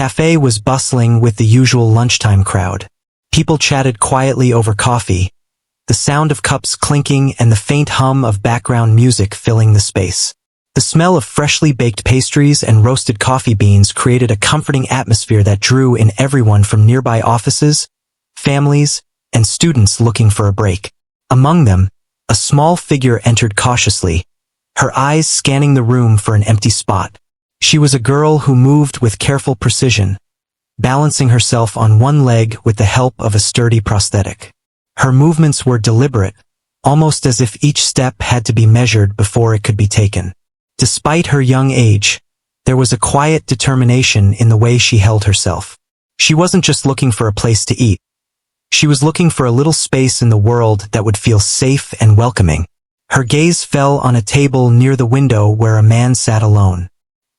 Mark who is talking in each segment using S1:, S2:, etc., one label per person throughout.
S1: cafe was bustling with the usual lunchtime crowd. People chatted quietly over coffee, the sound of cups clinking and the faint hum of background music filling the space. The smell of freshly baked pastries and roasted coffee beans created a comforting atmosphere that drew in everyone from nearby offices, families, and students looking for a break. Among them, a small figure entered cautiously, her eyes scanning the room for an empty spot. She was a girl who moved with careful precision, balancing herself on one leg with the help of a sturdy prosthetic. Her movements were deliberate, almost as if each step had to be measured before it could be taken. Despite her young age, there was a quiet determination in the way she held herself. She wasn't just looking for a place to eat. She was looking for a little space in the world that would feel safe and welcoming. Her gaze fell on a table near the window where a man sat alone.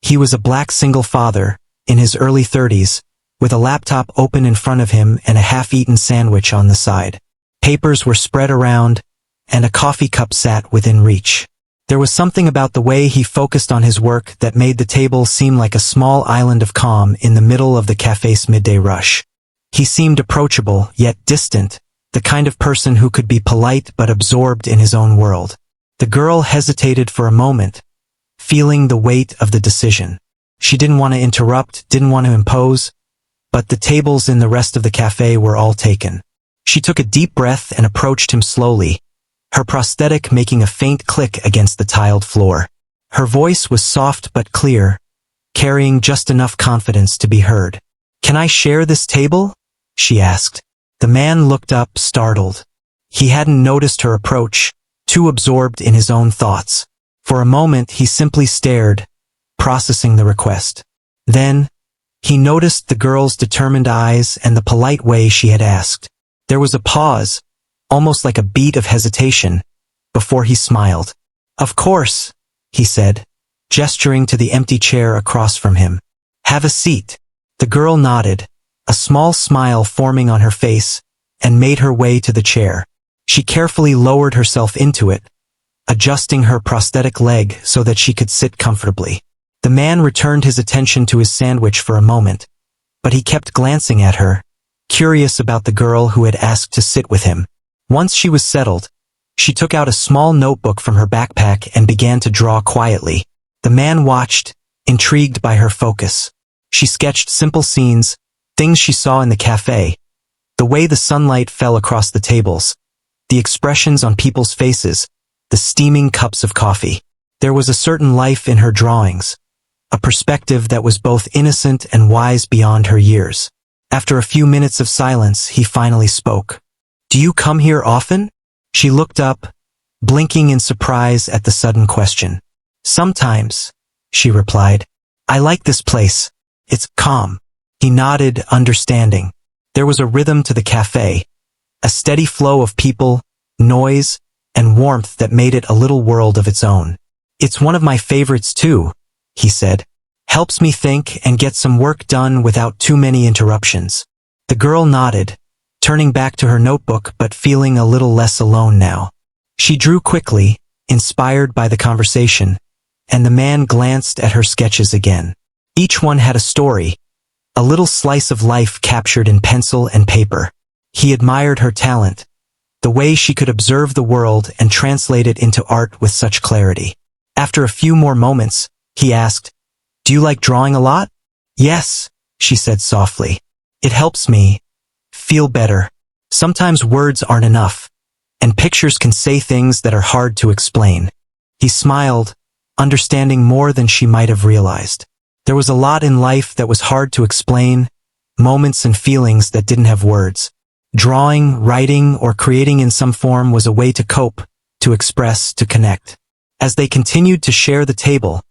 S1: He was a black single father, in his early 30s, with a laptop open in front of him and a half-eaten sandwich on the side. Papers were spread around, and a coffee cup sat within reach. There was something about the way he focused on his work that made the table seem like a small island of calm in the middle of the cafe's midday rush. He seemed approachable, yet distant, the kind of person who could be polite but absorbed in his own world. The girl hesitated for a moment, feeling the weight of the decision. She didn't want to interrupt, didn't want to impose, but the tables in the rest of the cafe were all taken. She took a deep breath and approached him slowly, her prosthetic making a faint click against the tiled floor. Her voice was soft but clear, carrying just enough confidence to be heard. "Can I share this table?" she asked. The man looked up, startled. He hadn't noticed her approach, too absorbed in his own thoughts. For a moment he simply stared, processing the request. Then, he noticed the girl's determined eyes and the polite way she had asked. There was a pause, almost like a beat of hesitation, before he smiled. "Of course," he said, gesturing to the empty chair across from him. "Have a seat." The girl nodded, a small smile forming on her face, and made her way to the chair. She carefully lowered herself into it, adjusting her prosthetic leg so that she could sit comfortably. The man returned his attention to his sandwich for a moment, but he kept glancing at her, curious about the girl who had asked to sit with him. Once she was settled, she took out a small notebook from her backpack and began to draw quietly. The man watched, intrigued by her focus. She sketched simple scenes, things she saw in the cafe, the way the sunlight fell across the tables, the expressions on people's faces, the steaming cups of coffee. There was a certain life in her drawings, a perspective that was both innocent and wise beyond her years. After a few minutes of silence, he finally spoke. "Do you come here often?" She looked up, blinking in surprise at the sudden question. "Sometimes," she replied. "I like this place. It's calm." He nodded, understanding. There was a rhythm to the cafe, a steady flow of people, noise, and warmth that made it a little world of its own. "It's one of my favorites too," he said. "Helps me think and get some work done without too many interruptions." The girl nodded, turning back to her notebook but feeling a little less alone now. She drew quickly, inspired by the conversation, and the man glanced at her sketches again. Each one had a story, a little slice of life captured in pencil and paper. He admired her talent, the way she could observe the world and translate it into art with such clarity. After a few more moments, he asked, "Do you like drawing a lot?" "Yes," she said softly. "It helps me feel better. Sometimes words aren't enough, and pictures can say things that are hard to explain." He smiled, understanding more than she might have realized. There was a lot in life that was hard to explain, moments and feelings that didn't have words. Drawing, writing, or creating in some form was a way to cope, to express, to connect. As they continued to share the table,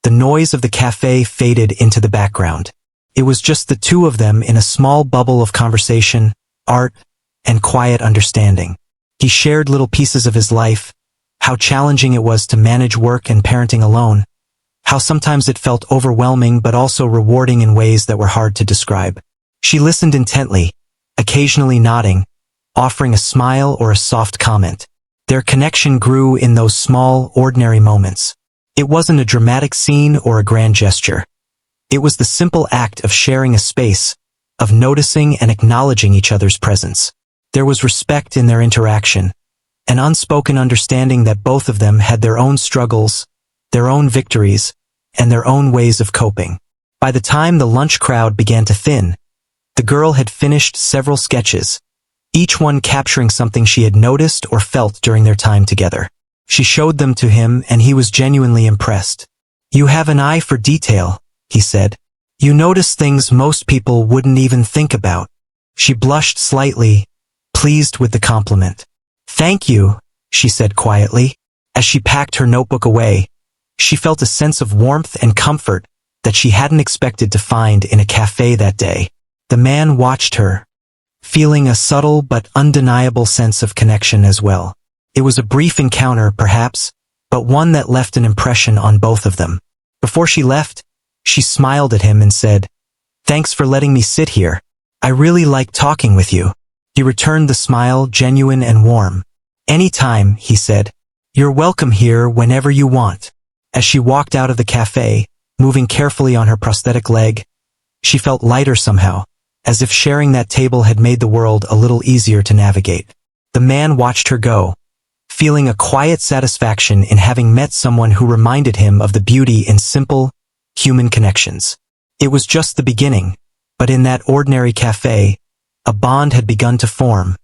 S1: the noise of the cafe faded into the background. It was just the two of them in a small bubble of conversation, art, and quiet understanding. He shared little pieces of his life, how challenging it was to manage work and parenting alone, how sometimes it felt overwhelming but also rewarding in ways that were hard to describe. She listened intently, occasionally nodding, offering a smile or a soft comment. Their connection grew in those small, ordinary moments. It wasn't a dramatic scene or a grand gesture. It was the simple act of sharing a space, of noticing and acknowledging each other's presence. There was respect in their interaction, an unspoken understanding that both of them had their own struggles, their own victories, and their own ways of coping. By the time the lunch crowd began to thin, the girl had finished several sketches, each one capturing something she had noticed or felt during their time together. She showed them to him, and he was genuinely impressed. "You have an eye for detail," he said. "You notice things most people wouldn't even think about." She blushed slightly, pleased with the compliment. "Thank you," she said quietly. As she packed her notebook away, she felt a sense of warmth and comfort that she hadn't expected to find in a cafe that day. The man watched her, feeling a subtle but undeniable sense of connection as well. It was a brief encounter, perhaps, but one that left an impression on both of them. Before she left, she smiled at him and said, "Thanks for letting me sit here. I really like talking with you." He returned the smile, genuine and warm. "Anytime," he said. "You're welcome here whenever you want." As she walked out of the cafe, moving carefully on her prosthetic leg, she felt lighter somehow, as if sharing that table had made the world a little easier to navigate. The man watched her go, feeling a quiet satisfaction in having met someone who reminded him of the beauty in simple, human connections. It was just the beginning, but in that ordinary cafe, a bond had begun to form,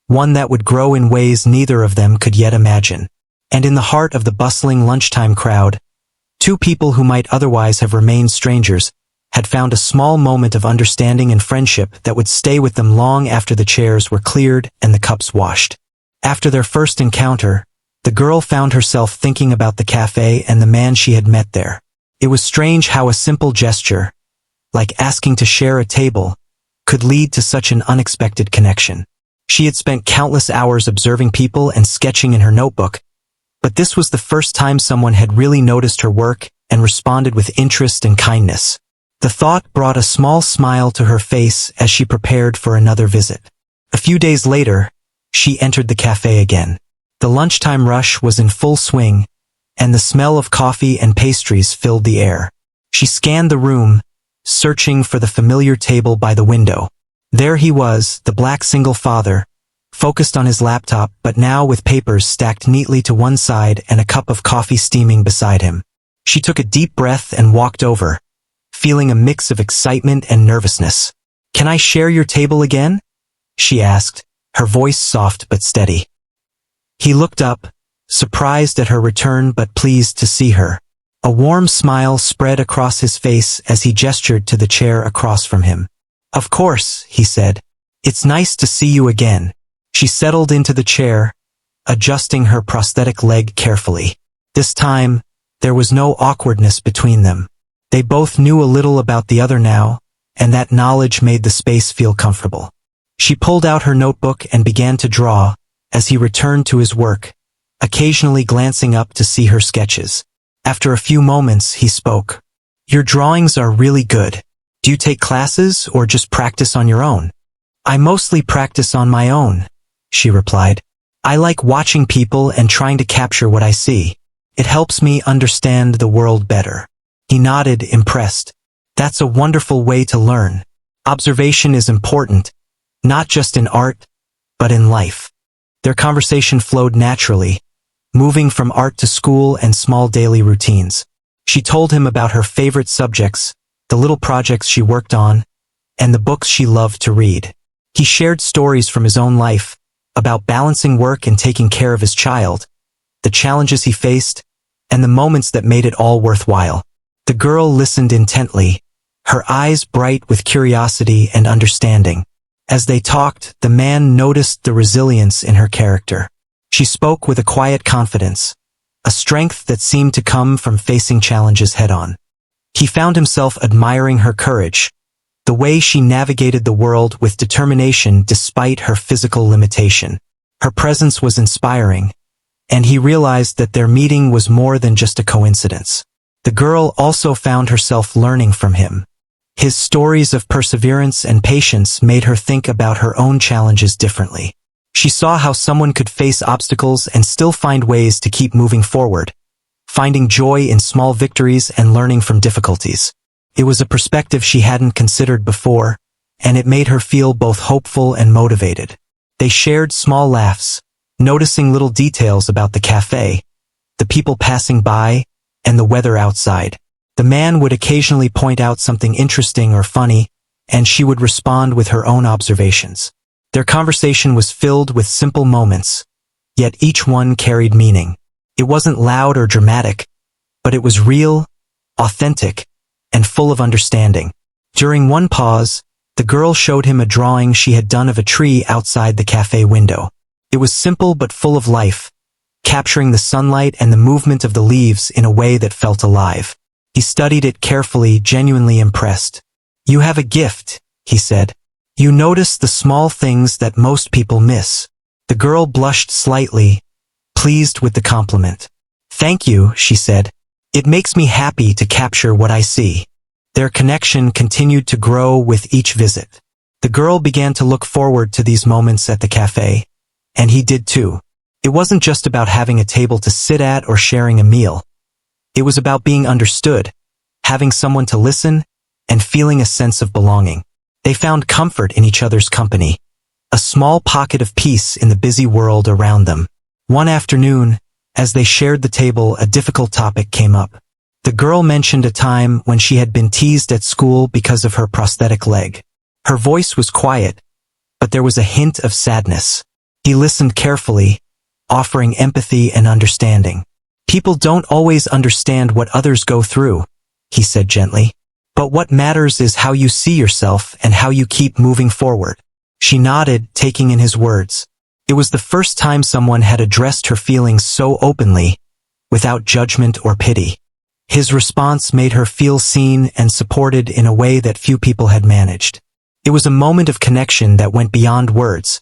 S1: one that would grow in ways neither of them could yet imagine. And in the heart of the bustling lunchtime crowd, two people who might otherwise have remained strangers had found a small moment of understanding and friendship that would stay with them long after the chairs were cleared and the cups washed. After their first encounter, the girl found herself thinking about the cafe and the man she had met there. It was strange how a simple gesture, like asking to share a table, could lead to such an unexpected connection. She had spent countless hours observing people and sketching in her notebook, but this was the first time someone had really noticed her work and responded with interest and kindness. The thought brought a small smile to her face as she prepared for another visit. A few days later, she entered the cafe again. The lunchtime rush was in full swing, and the smell of coffee and pastries filled the air. She scanned the room, searching for the familiar table by the window. There he was, the black single father, focused on his laptop but now with papers stacked neatly to one side and a cup of coffee steaming beside him. She took a deep breath and walked over, feeling a mix of excitement and nervousness. "Can I share your table again?" she asked, her voice soft but steady. He looked up, surprised at her return but pleased to see her. A warm smile spread across his face as he gestured to the chair across from him. "Of course," he said. "It's nice to see you again." She settled into the chair, adjusting her prosthetic leg carefully. This time, there was no awkwardness between them. They both knew a little about the other now, and that knowledge made the space feel comfortable. She pulled out her notebook and began to draw, as he returned to his work, occasionally glancing up to see her sketches. After a few moments, he spoke. "Your drawings are really good. Do you take classes or just practice on your own?" "I mostly practice on my own," she replied. "I like watching people and trying to capture what I see. It helps me understand the world better." He nodded, impressed. "That's a wonderful way to learn. Observation is important, not just in art, but in life." Their conversation flowed naturally, moving from art to school and small daily routines. She told him about her favorite subjects, the little projects she worked on, and the books she loved to read. He shared stories from his own life, about balancing work and taking care of his child, the challenges he faced, and the moments that made it all worthwhile. The girl listened intently, her eyes bright with curiosity and understanding. As they talked, the man noticed the resilience in her character. She spoke with a quiet confidence, a strength that seemed to come from facing challenges head-on. He found himself admiring her courage, the way she navigated the world with determination despite her physical limitation. Her presence was inspiring, and he realized that their meeting was more than just a coincidence. The girl also found herself learning from him. His stories of perseverance and patience made her think about her own challenges differently. She saw how someone could face obstacles and still find ways to keep moving forward, finding joy in small victories and learning from difficulties. It was a perspective she hadn't considered before, and it made her feel both hopeful and motivated. They shared small laughs, noticing little details about the cafe, the people passing by, and the weather outside. The man would occasionally point out something interesting or funny, and she would respond with her own observations. Their conversation was filled with simple moments, yet each one carried meaning. It wasn't loud or dramatic, but it was real, authentic, and full of understanding. During one pause, the girl showed him a drawing she had done of a tree outside the cafe window. It was simple but full of life, capturing the sunlight and the movement of the leaves in a way that felt alive. He studied it carefully, genuinely impressed. "You have a gift," he said. "You notice the small things that most people miss." The girl blushed slightly, pleased with the compliment. "Thank you," she said. "It makes me happy to capture what I see." Their connection continued to grow with each visit. The girl began to look forward to these moments at the cafe, and he did too. It wasn't just about having a table to sit at or sharing a meal. It was about being understood, having someone to listen, and feeling a sense of belonging. They found comfort in each other's company, a small pocket of peace in the busy world around them. One afternoon, as they shared the table, a difficult topic came up. The girl mentioned a time when she had been teased at school because of her prosthetic leg. Her voice was quiet, but there was a hint of sadness. He listened carefully, offering empathy and understanding. "People don't always understand what others go through," he said gently. "But what matters is how you see yourself and how you keep moving forward." She nodded, taking in his words. It was the first time someone had addressed her feelings so openly, without judgment or pity. His response made her feel seen and supported in a way that few people had managed. It was a moment of connection that went beyond words,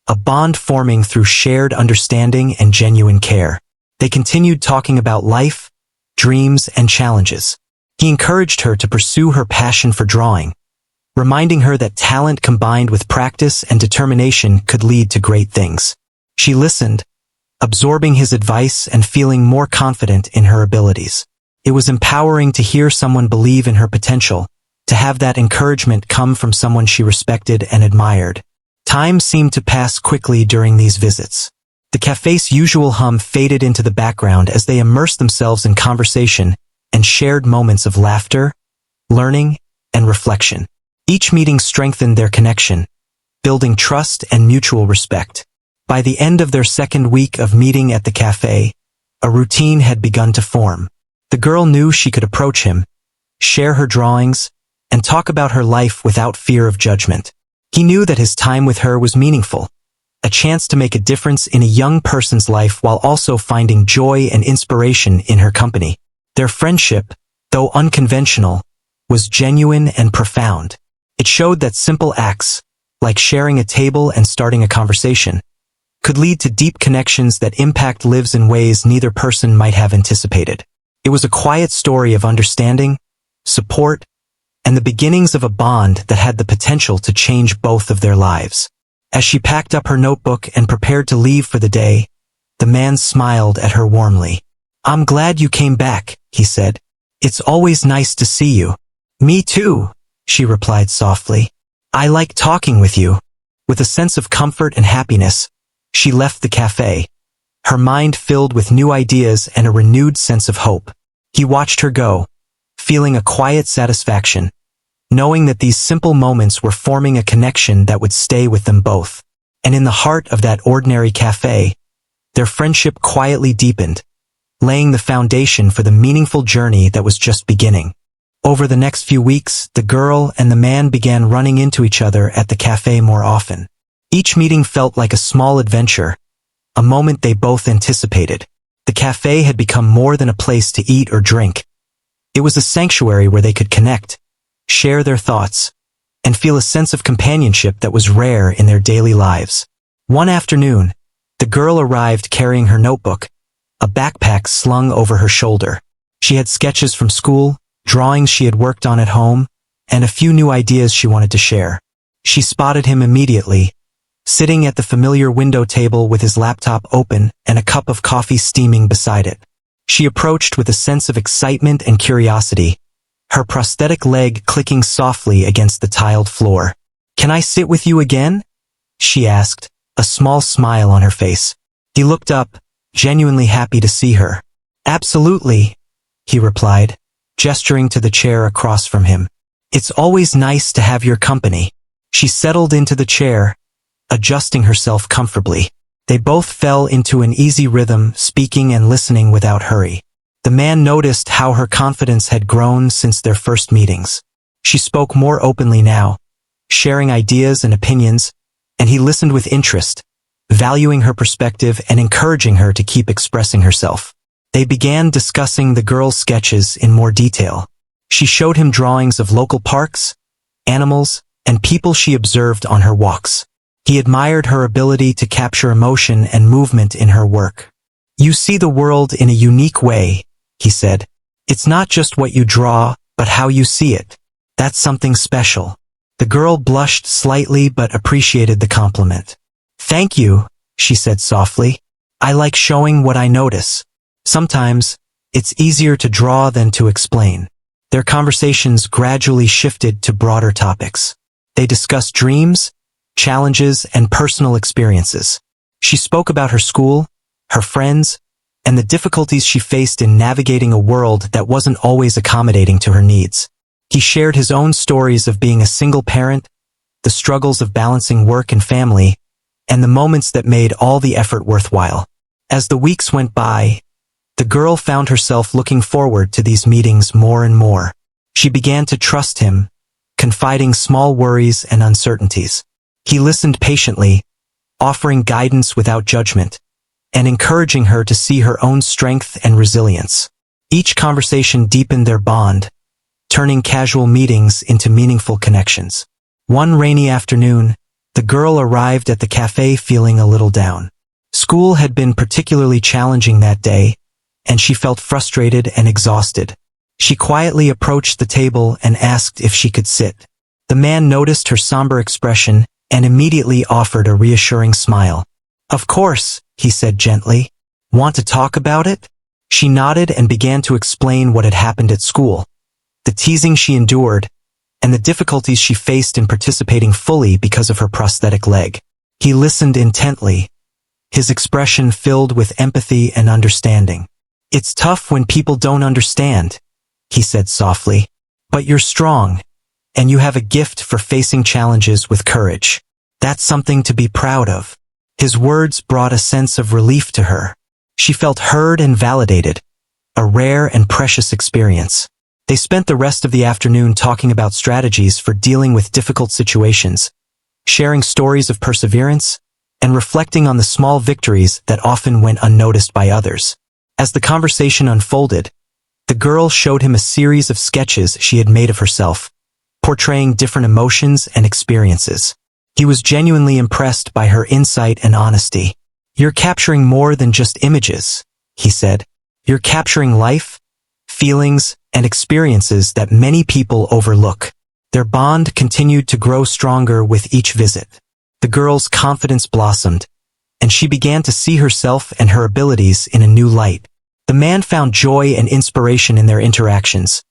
S1: a bond forming through shared understanding and genuine care. They continued talking about life, dreams, and challenges. He encouraged her to pursue her passion for drawing, reminding her that talent combined with practice and determination could lead to great things. She listened, absorbing his advice and feeling more confident in her abilities. It was empowering to hear someone believe in her potential, to have that encouragement come from someone she respected and admired. Time seemed to pass quickly during these visits. The cafe's usual hum faded into the background as they immersed themselves in conversation and shared moments of laughter, learning, and reflection. Each meeting strengthened their connection, building trust and mutual respect. By the end of their second week of meeting at the cafe, a routine had begun to form. The girl knew she could approach him, share her drawings, and talk about her life without fear of judgment. He knew that his time with her was meaningful, a chance to make a difference in a young person's life while also finding joy and inspiration in her company. Their friendship, though unconventional, was genuine and profound. It showed that simple acts, like sharing a table and starting a conversation, could lead to deep connections that impact lives in ways neither person might have anticipated. It was a quiet story of understanding, support, and the beginnings of a bond that had the potential to change both of their lives. As she packed up her notebook and prepared to leave for the day, the man smiled at her warmly. "I'm glad you came back," he said. "It's always nice to see you." "Me too," she replied softly. "I like talking with you." With a sense of comfort and happiness, she left the cafe, her mind filled with new ideas and a renewed sense of hope. He watched her go, feeling a quiet satisfaction, knowing that these simple moments were forming a connection that would stay with them both. And in the heart of that ordinary cafe, their friendship quietly deepened, laying the foundation for the meaningful journey that was just beginning. Over the next few weeks, the girl and the man began running into each other at the cafe more often. Each meeting felt like a small adventure, a moment they both anticipated. The cafe had become more than a place to eat or drink. It was a sanctuary where they could connect, share their thoughts, and feel a sense of companionship that was rare in their daily lives. One afternoon, the girl arrived carrying her notebook, a backpack slung over her shoulder. She had sketches from school, drawings she had worked on at home, and a few new ideas she wanted to share. She spotted him immediately, sitting at the familiar window table with his laptop open and a cup of coffee steaming beside it. She approached with a sense of excitement and curiosity, her prosthetic leg clicking softly against the tiled floor. "Can I sit with you again?" she asked, a small smile on her face. He looked up, genuinely happy to see her. "Absolutely," he replied, gesturing to the chair across from him. "It's always nice to have your company." She settled into the chair, adjusting herself comfortably. They both fell into an easy rhythm, speaking and listening without hurry. The man noticed how her confidence had grown since their first meetings. She spoke more openly now, sharing ideas and opinions, and he listened with interest, valuing her perspective and encouraging her to keep expressing herself. They began discussing the girl's sketches in more detail. She showed him drawings of local parks, animals, and people she observed on her walks. He admired her ability to capture emotion and movement in her work. "You see the world in a unique way," he said. "It's not just what you draw, but how you see it. That's something special." The girl blushed slightly but appreciated the compliment. "Thank you," she said softly. "I like showing what I notice. Sometimes, it's easier to draw than to explain." Their conversations gradually shifted to broader topics. They discussed dreams, challenges, and personal experiences. She spoke about her school, her friends, and the difficulties she faced in navigating a world that wasn't always accommodating to her needs. He shared his own stories of being a single parent, the struggles of balancing work and family, and the moments that made all the effort worthwhile. As the weeks went by, the girl found herself looking forward to these meetings more and more. She began to trust him, confiding small worries and uncertainties. He listened patiently, offering guidance without judgment, and encouraging her to see her own strength and resilience. Each conversation deepened their bond, turning casual meetings into meaningful connections. One rainy afternoon, the girl arrived at the cafe feeling a little down. School had been particularly challenging that day, and she felt frustrated and exhausted. She quietly approached the table and asked if she could sit. The man noticed her somber expression and immediately offered a reassuring smile. "Of course," he said gently. "Want to talk about it?" She nodded and began to explain what had happened at school, the teasing she endured, and the difficulties she faced in participating fully because of her prosthetic leg. He listened intently, his expression filled with empathy and understanding. "It's tough when people don't understand," he said softly. "But you're strong, and you have a gift for facing challenges with courage. That's something to be proud of." His words brought a sense of relief to her. She felt heard and validated, a rare and precious experience. They spent the rest of the afternoon talking about strategies for dealing with difficult situations, sharing stories of perseverance, and reflecting on the small victories that often went unnoticed by others. As the conversation unfolded, the girl showed him a series of sketches she had made of herself, portraying different emotions and experiences. He was genuinely impressed by her insight and honesty. "You're capturing more than just images," he said. "You're capturing life, feelings, and experiences that many people overlook." Their bond continued to grow stronger with each visit. The girl's confidence blossomed, and she began to see herself and her abilities in a new light. The man found joy and inspiration in their interactions,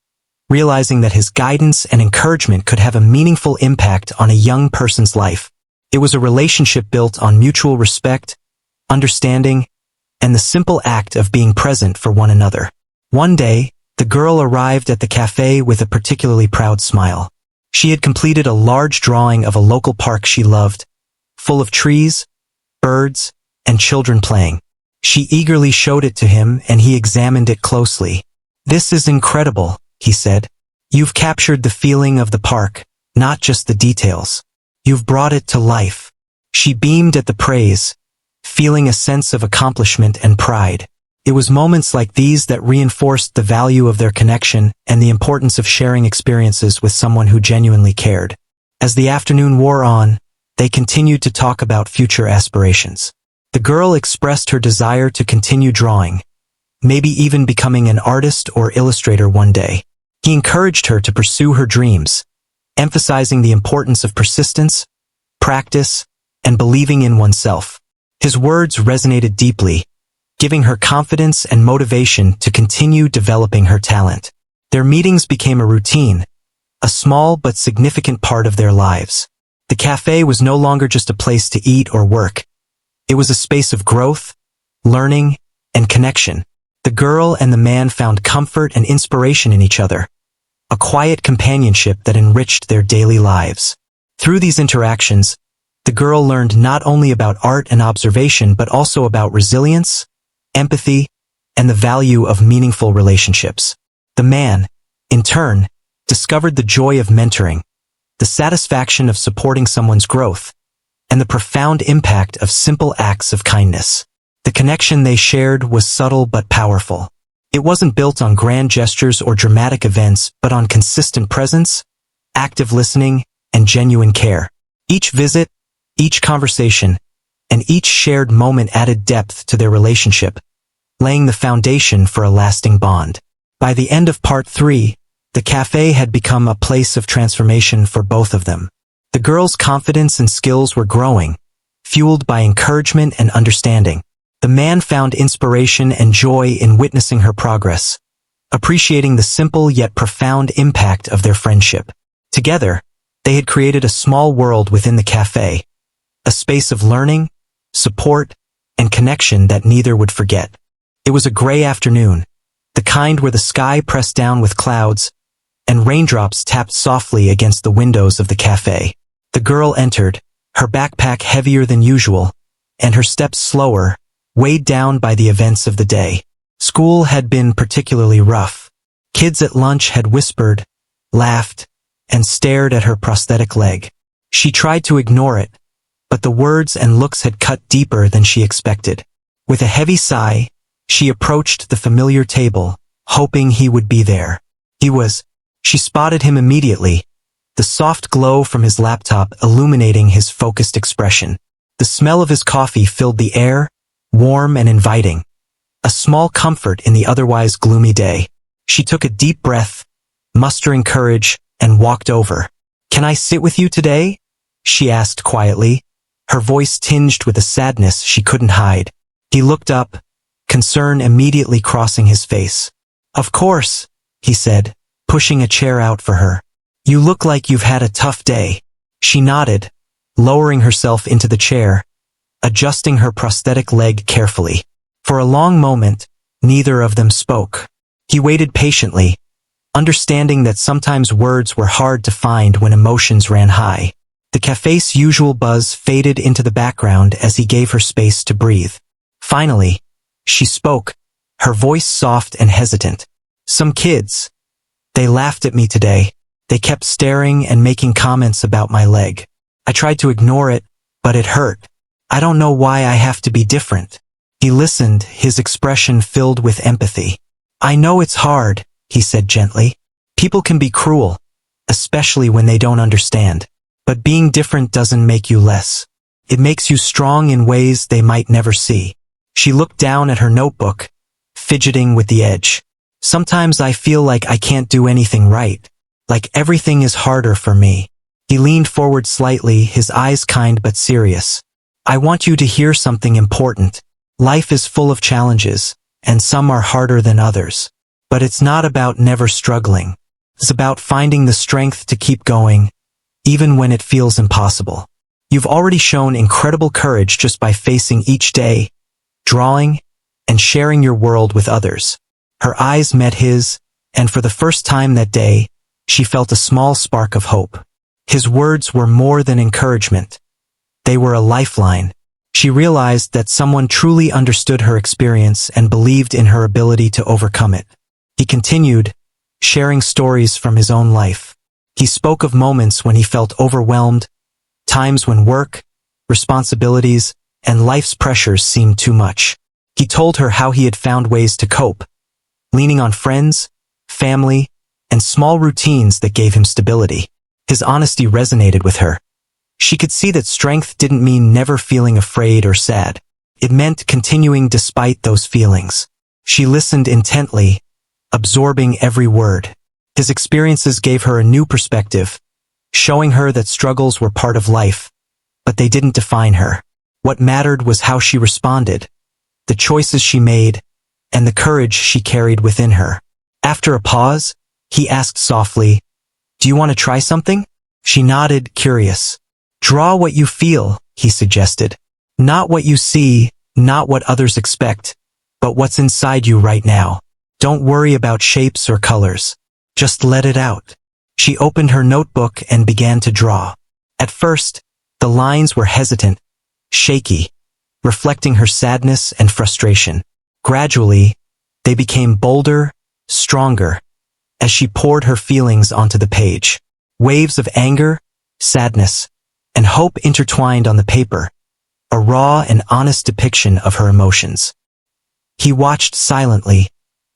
S1: realizing that his guidance and encouragement could have a meaningful impact on a young person's life. It was a relationship built on mutual respect, understanding, and the simple act of being present for one another. One day, the girl arrived at the cafe with a particularly proud smile. She had completed a large drawing of a local park she loved, full of trees, birds, and children playing. She eagerly showed it to him and he examined it closely. "This is incredible," he said. "You've captured the feeling of the park, not just the details. You've brought it to life." She beamed at the praise, feeling a sense of accomplishment and pride. It was moments like these that reinforced the value of their connection and the importance of sharing experiences with someone who genuinely cared. As the afternoon wore on, they continued to talk about future aspirations. The girl expressed her desire to continue drawing, maybe even becoming an artist or illustrator one day. He encouraged her to pursue her dreams, emphasizing the importance of persistence, practice, and believing in oneself. His words resonated deeply, giving her confidence and motivation to continue developing her talent. Their meetings became a routine, a small but significant part of their lives. The cafe was no longer just a place to eat or work. It was a space of growth, learning, and connection. The girl and the man found comfort and inspiration in each other, a quiet companionship that enriched their daily lives. Through these interactions, the girl learned not only about art and observation but also about resilience, empathy, and the value of meaningful relationships. The man, in turn, discovered the joy of mentoring, the satisfaction of supporting someone's growth, and the profound impact of simple acts of kindness. The connection they shared was subtle but powerful. It wasn't built on grand gestures or dramatic events, but on consistent presence, active listening, and genuine care. Each visit, each conversation, and each shared moment added depth to their relationship, laying the foundation for a lasting bond. By the end of part 3, the cafe had become a place of transformation for both of them. The girl's confidence and skills were growing, fueled by encouragement and understanding. The man found inspiration and joy in witnessing her progress, appreciating the simple yet profound impact of their friendship. Together, they had created a small world within the cafe, a space of learning, support, and connection that neither would forget. It was a gray afternoon, the kind where the sky pressed down with clouds, and raindrops tapped softly against the windows of the cafe. The girl entered, her backpack heavier than usual, and her steps slower, weighed down by the events of the day. School had been particularly rough. Kids at lunch had whispered, laughed, and stared at her prosthetic leg. She tried to ignore it, but the words and looks had cut deeper than she expected. With a heavy sigh, she approached the familiar table, hoping he would be there. He was. She spotted him immediately, the soft glow from his laptop illuminating his focused expression. The smell of his coffee filled the air, warm and inviting, a small comfort in the otherwise gloomy day. She took a deep breath, mustering courage, and walked over. "Can I sit with you today?" she asked quietly, her voice tinged with a sadness she couldn't hide. He looked up, concern immediately crossing his face. "Of course," he said, pushing a chair out for her. "You look like you've had a tough day." She nodded, lowering herself into the chair, adjusting her prosthetic leg carefully. For a long moment, neither of them spoke. He waited patiently, understanding that sometimes words were hard to find when emotions ran high. The cafe's usual buzz faded into the background as he gave her space to breathe. Finally, she spoke, her voice soft and hesitant. "Some kids. They laughed at me today. They kept staring and making comments about my leg. I tried to ignore it, but it hurt. I don't know why I have to be different." He listened, his expression filled with empathy. "I know it's hard," he said gently. "People can be cruel, especially when they don't understand. But being different doesn't make you less. It makes you strong in ways they might never see." She looked down at her notebook, fidgeting with the edge. "Sometimes I feel like I can't do anything right, like everything is harder for me." He leaned forward slightly, his eyes kind but serious. "I want you to hear something important. Life is full of challenges, and some are harder than others. But it's not about never struggling. It's about finding the strength to keep going, even when it feels impossible. You've already shown incredible courage just by facing each day, drawing, and sharing your world with others." Her eyes met his, and for the first time that day, she felt a small spark of hope. His words were more than encouragement. They were a lifeline. She realized that someone truly understood her experience and believed in her ability to overcome it. He continued, sharing stories from his own life. He spoke of moments when he felt overwhelmed, times when work, responsibilities, and life's pressures seemed too much. He told her how he had found ways to cope, leaning on friends, family, and small routines that gave him stability. His honesty resonated with her. She could see that strength didn't mean never feeling afraid or sad. It meant continuing despite those feelings. She listened intently, absorbing every word. His experiences gave her a new perspective, showing her that struggles were part of life, but they didn't define her. What mattered was how she responded, the choices she made, and the courage she carried within her. After a pause, He asked softly, "Do you want to try something?" She nodded, curious. "Draw what you feel," he suggested. "Not what you see, not what others expect, but what's inside you right now. Don't worry about shapes or colors. Just let it out." She opened her notebook and began to draw. At first, the lines were hesitant, shaky, reflecting her sadness and frustration. Gradually, they became bolder, stronger, as she poured her feelings onto the page. Waves of anger, sadness, and hope intertwined on the paper, a raw and honest depiction of her emotions. He watched silently,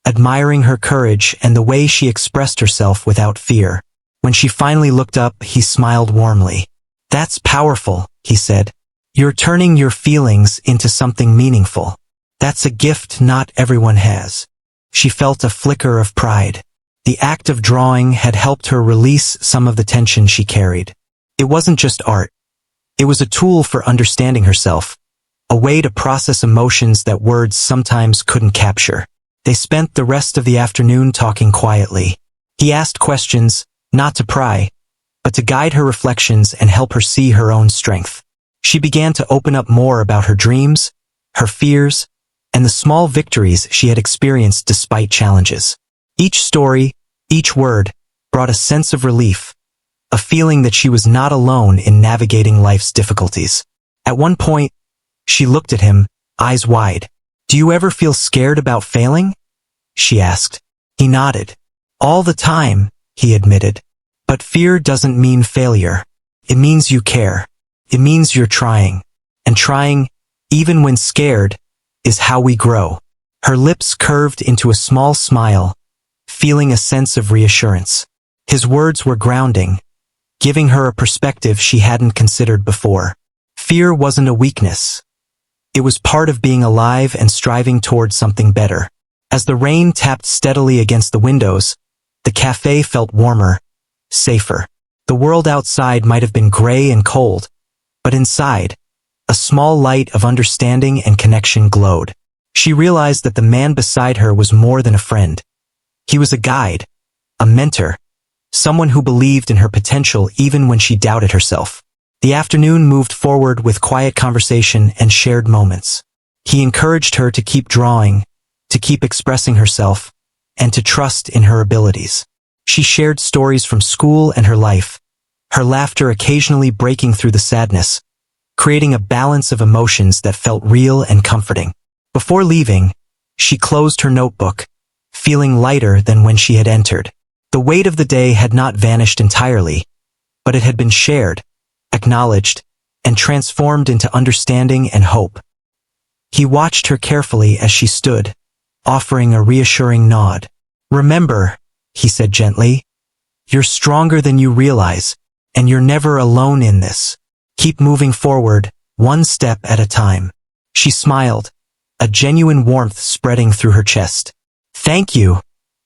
S1: admiring her courage and the way she expressed herself without fear. When she finally looked up, he smiled warmly. "That's powerful," he said. "You're turning your feelings into something meaningful. That's a gift not everyone has." She felt a flicker of pride. The act of drawing had helped her release some of the tension she carried. It wasn't just art. It was a tool for understanding herself, a way to process emotions that words sometimes couldn't capture. They spent the rest of the afternoon talking quietly. He asked questions, not to pry, but to guide her reflections and help her see her own strength. She began to open up more about her dreams, her fears, and the small victories she had experienced despite challenges. Each story, each word, brought a sense of relief, a feeling that she was not alone in navigating life's difficulties. At one point, she looked at him, eyes wide. "Do you ever feel scared about failing?" she asked. He nodded. "All the time," he admitted. "But fear doesn't mean failure. It means you care. It means you're trying. And trying, even when scared, is how we grow." Her lips curved into a small smile, feeling a sense of reassurance. His words were grounding, giving her a perspective she hadn't considered before. Fear wasn't a weakness. It was part of being alive and striving toward something better. As the rain tapped steadily against the windows, the cafe felt warmer, safer. The world outside might have been gray and cold, but inside, a small light of understanding and connection glowed. She realized that the man beside her was more than a friend. He was a guide, a mentor, someone who believed in her potential even when she doubted herself. The afternoon moved forward with quiet conversation and shared moments. He encouraged her to keep drawing, to keep expressing herself, and to trust in her abilities. She shared stories from school and her life, her laughter occasionally breaking through the sadness, creating a balance of emotions that felt real and comforting. Before leaving, she closed her notebook, feeling lighter than when she had entered. The weight of the day had not vanished entirely, but it had been shared, acknowledged, and transformed into understanding and hope. He watched her carefully as she stood, offering a reassuring nod. "Remember," he said gently, "you're stronger than you realize, and you're never alone in this. Keep moving forward, one step at a time." She smiled, a genuine warmth spreading through her chest. "Thank you,"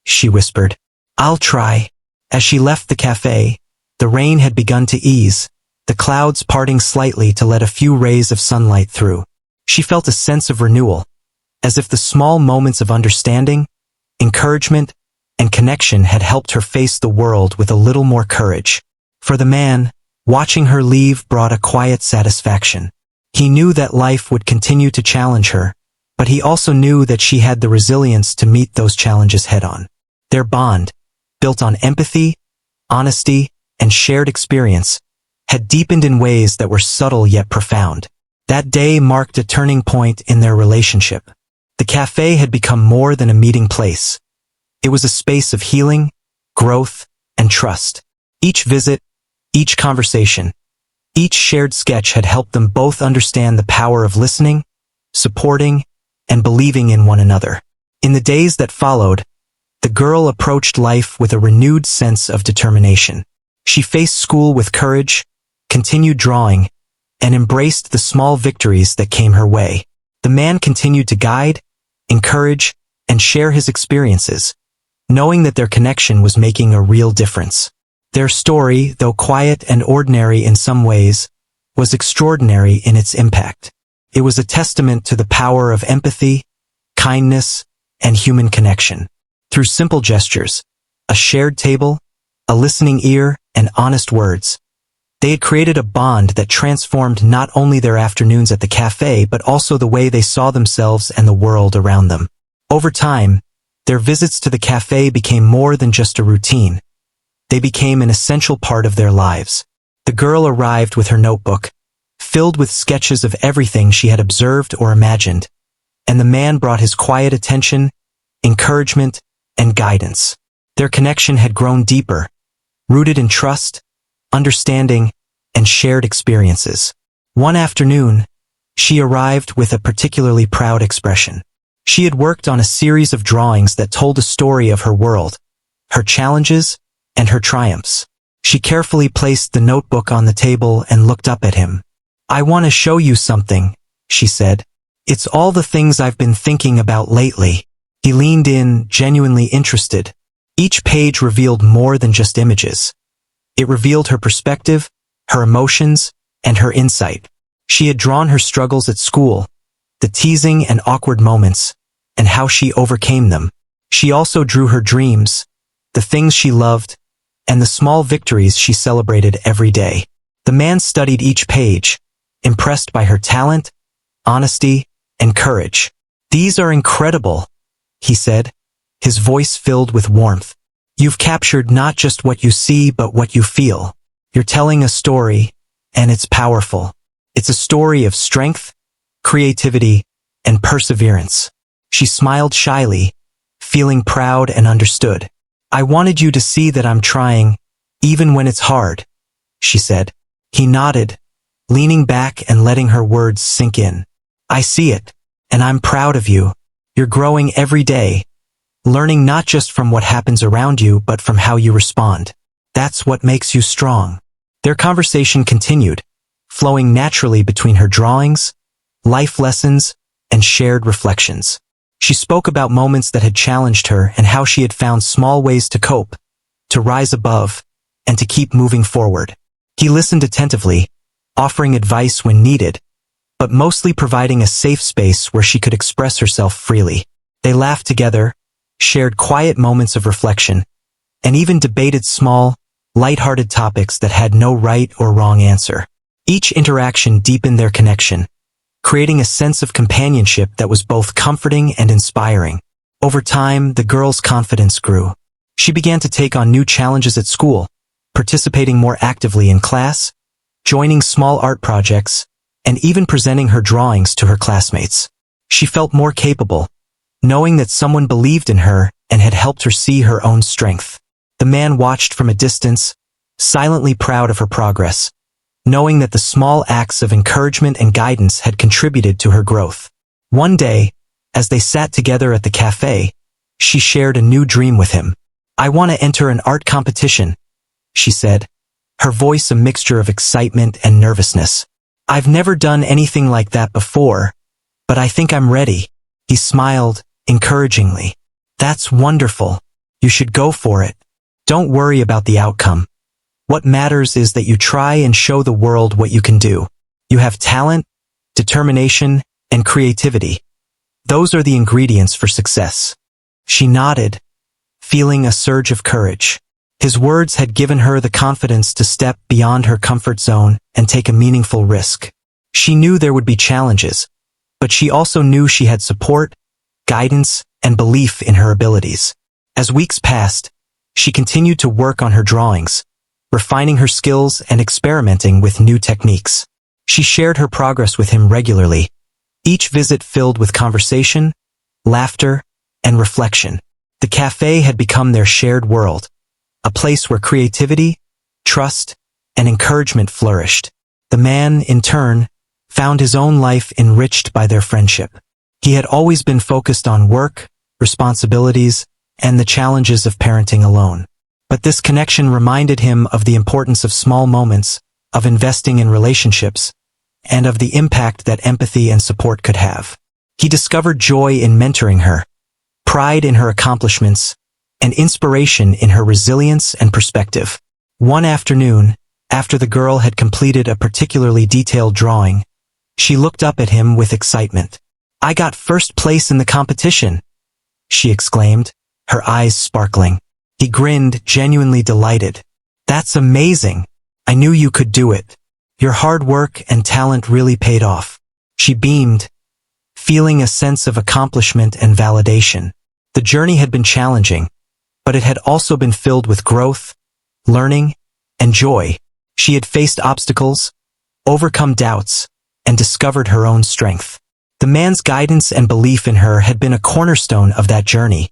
S1: she whispered. "I'll try." As she left the cafe, the rain had begun to ease, the clouds parting slightly to let a few rays of sunlight through. She felt a sense of renewal, as if the small moments of understanding, encouragement, and connection had helped her face the world with a little more courage. For the man, watching her leave brought a quiet satisfaction. He knew that life would continue to challenge her, but he also knew that she had the resilience to meet those challenges head-on. Their bond, built on empathy, honesty, and shared experience, had deepened in ways that were subtle yet profound. That day marked a turning point in their relationship. The cafe had become more than a meeting place. It was a space of healing, growth, and trust. Each visit, each conversation, each shared sketch had helped them both understand the power of listening, supporting, and believing in one another. In the days that followed, the girl approached life with a renewed sense of determination. She faced school with courage, continued drawing, and embraced the small victories that came her way. The man continued to guide, encourage, and share his experiences, knowing that their connection was making a real difference. Their story, though quiet and ordinary in some ways, was extraordinary in its impact. It was a testament to the power of empathy, kindness, and human connection. Through simple gestures, A shared table, a listening ear, and honest words. They had created a bond that transformed not only their afternoons at the cafe but also the way they saw themselves and the world around them. Over time, their visits to the cafe became more than just a routine. They became an essential part of their lives. The girl arrived with her notebook, filled with sketches of everything she had observed or imagined, and the man brought his quiet attention, encouragement, and guidance. Their connection had grown deeper, rooted in trust, understanding, and shared experiences. One afternoon, she arrived with a particularly proud expression. She had worked on a series of drawings that told a story of her world, her challenges, and her triumphs. She carefully placed the notebook on the table and looked up at him. "I want to show you something," she said. "It's all the things I've been thinking about lately." He leaned in, genuinely interested. Each page revealed more than just images. It revealed her perspective, her emotions, and her insight. She had drawn her struggles at school, the teasing and awkward moments, and how she overcame them. She also drew her dreams, the things she loved, and the small victories she celebrated every day. The man studied each page, impressed by her talent, honesty, and courage. "These are incredible," he said, his voice filled with warmth. "You've captured not just what you see but what you feel. You're telling a story, and it's powerful. It's a story of strength, creativity, and perseverance." She smiled shyly, feeling proud and understood. "I wanted you to see that I'm trying, even when it's hard," she said. He nodded, leaning back and letting her words sink in. "I see it, and I'm proud of you. You're growing every day, learning not just from what happens around you but from how you respond. That's what makes you strong." Their conversation continued, flowing naturally between her drawings, life lessons, and shared reflections. She spoke about moments that had challenged her and how she had found small ways to cope, to rise above, and to keep moving forward. He listened attentively, offering advice when needed, but mostly providing a safe space where she could express herself freely. They laughed together, shared quiet moments of reflection, and even debated small, light-hearted topics that had no right or wrong answer. Each interaction deepened their connection, creating a sense of companionship that was both comforting and inspiring. Over time, the girl's confidence grew. She began to take on new challenges at school, participating more actively in class, joining small art projects, and even presenting her drawings to her classmates. She felt more capable, knowing that someone believed in her and had helped her see her own strength. The man watched from a distance, silently proud of her progress, knowing that the small acts of encouragement and guidance had contributed to her growth. One day, as they sat together at the cafe, she shared a new dream with him. "I want to enter an art competition," she said, her voice a mixture of excitement and nervousness. "I've never done anything like that before, but I think I'm ready." He smiled, encouragingly. "That's wonderful. You should go for it. Don't worry about the outcome. What matters is that you try and show the world what you can do. You have talent, determination, and creativity. Those are the ingredients for success." She nodded, feeling a surge of courage. His words had given her the confidence to step beyond her comfort zone and take a meaningful risk. She knew there would be challenges, but she also knew she had support, guidance, and belief in her abilities. As weeks passed, she continued to work on her drawings, refining her skills and experimenting with new techniques. She shared her progress with him regularly, each visit filled with conversation, laughter, and reflection. The cafe had become their shared world, a place where creativity, trust, and encouragement flourished. The man, in turn, found his own life enriched by their friendship. He had always been focused on work, responsibilities, and the challenges of parenting alone. But this connection reminded him of the importance of small moments, of investing in relationships, and of the impact that empathy and support could have. He discovered joy in mentoring her, pride in her accomplishments, and inspiration in her resilience and perspective. One afternoon, after the girl had completed a particularly detailed drawing, she looked up at him with excitement. "I got first place in the competition," she exclaimed, her eyes sparkling. He grinned, genuinely delighted. That's amazing. I knew you could do it. Your hard work and talent really paid off. She beamed, feeling a sense of accomplishment and validation. The journey had been challenging, but it had also been filled with growth, learning, and joy. She had faced obstacles, overcome doubts, and discovered her own strength. The man's guidance and belief in her had been a cornerstone of that journey,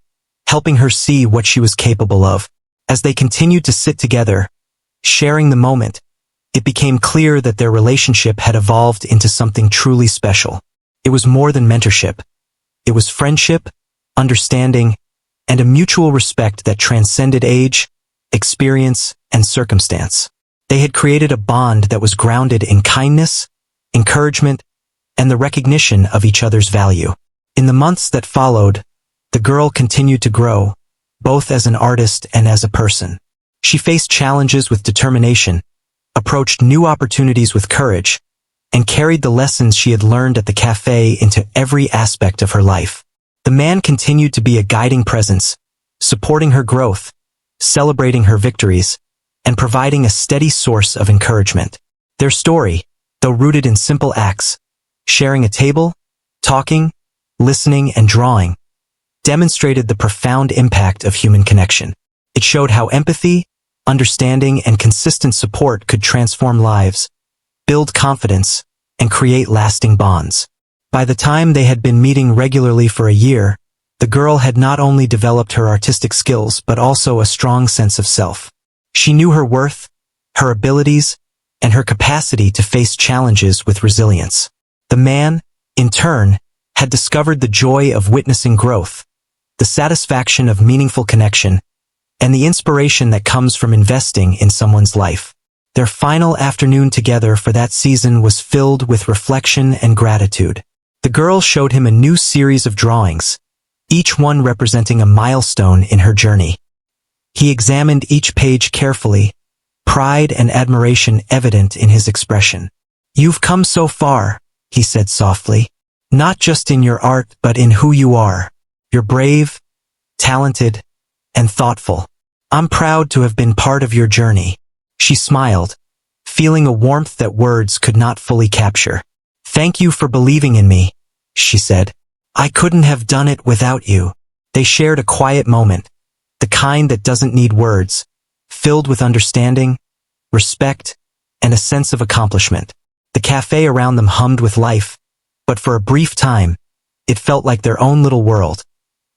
S1: helping her see what she was capable of. As they continued to sit together, sharing the moment, it became clear that their relationship had evolved into something truly special. It was more than mentorship. It was friendship, understanding, and a mutual respect that transcended age, experience, and circumstance. They had created a bond that was grounded in kindness, encouragement, and the recognition of each other's value. In the months that followed, the girl continued to grow, both as an artist and as a person. She faced challenges with determination, approached new opportunities with courage, and carried the lessons she had learned at the cafe into every aspect of her life. The man continued to be a guiding presence, supporting her growth, celebrating her victories, and providing a steady source of encouragement. Their story, though rooted in simple acts, sharing a table, talking, listening, and drawing, demonstrated the profound impact of human connection. It showed how empathy, understanding, and consistent support could transform lives, build confidence, and create lasting bonds. By the time they had been meeting regularly for a year, the girl had not only developed her artistic skills but also a strong sense of self. She knew her worth, her abilities, and her capacity to face challenges with resilience. The man, in turn, had discovered the joy of witnessing growth, the satisfaction of meaningful connection, and the inspiration that comes from investing in someone's life. Their final afternoon together for that season was filled with reflection and gratitude. The girl showed him a new series of drawings, each one representing a milestone in her journey. He examined each page carefully, pride and admiration evident in his expression. "You've come so far," he said softly, "not just in your art but in who you are. You're brave, talented, and thoughtful. I'm proud to have been part of your journey." She smiled, feeling a warmth that words could not fully capture. "Thank you for believing in me," she said. "I couldn't have done it without you." They shared a quiet moment, the kind that doesn't need words, filled with understanding, respect, and a sense of accomplishment. The cafe around them hummed with life, but for a brief time, it felt like their own little world,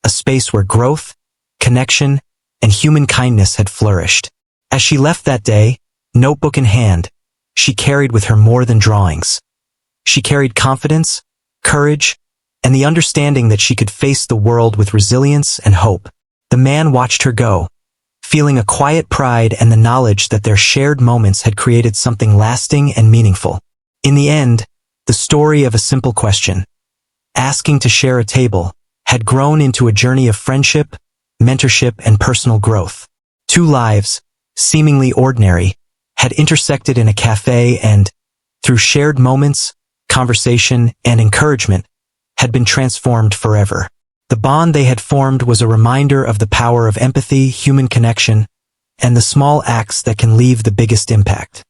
S1: a space where growth, connection, and human kindness had flourished. As she left that day, notebook in hand, she carried with her more than drawings. She carried confidence, courage, and the understanding that she could face the world with resilience and hope. The man watched her go, feeling a quiet pride and the knowledge that their shared moments had created something lasting and meaningful. In the end, the story of a simple question, asking to share a table, had grown into a journey of friendship, mentorship, and personal growth. Two lives, seemingly ordinary, had intersected in a cafe and, through shared moments, conversation, and encouragement, had been transformed forever. The bond they had formed was a reminder of the power of empathy, human connection, and the small acts that can leave the biggest impact.